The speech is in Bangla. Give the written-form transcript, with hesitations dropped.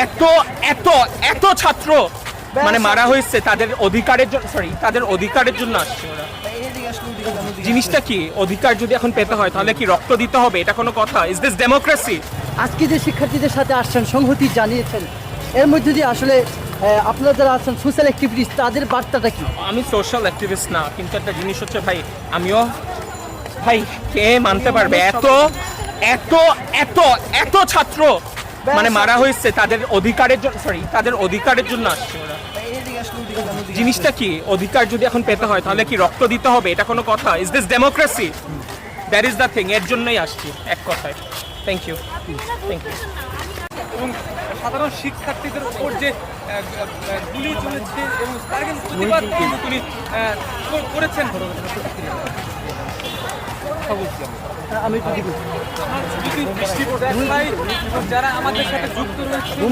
এত এত এত ছাত্র মানে মারা হয়েছে তাদের অধিকারের জন্য, তাদের অধিকারের জন্য আসছে ওরা। জিনিসটা কি, অধিকার যদি এখন পেতে হয় তাহলে কি রক্ত দিতে হবে? এটা কোনো কথা? Is this democracy? আজকে যে শিক্ষার্থীদের সাথে আসছেন, সংহতি জানিয়েছেন, এর মধ্যে দিয়ে আসলে আপনারা যারা আছেন সোশ্যাল অ্যাক্টিভিটিস, তাদের বার্তাটা কি? আমি সোশ্যাল অ্যাক্টিভিস্ট না, কিন্তু একটা জিনিস হচ্ছে ভাই, আমিও ভাই, কে মানতে পারবে এত এত এত এত ছাত্র মানে মারা হয়েছে তাদের অধিকারের জন্য, তাদের অধিকারের জন্য আসছে ওরা। জিনিসটা কি, অধিকার যদি এখন পেতে হয় তাহলে কি রক্ত দিতে হবে? এটা কোনো কথা? Is this democracy? That is the thing, এর জন্যই আসছি এক কথায়। Thank you, thank you. এবং সাধারণ শিক্ষার্থীদের উপর যে গুলি চলেছে এবং তার কিন্তু প্রতিবাদ কিন্তু তিনি করেছেন। আমি যদি যদি দৃষ্টি যারা আমাদের সাথে যুক্ত রয়েছে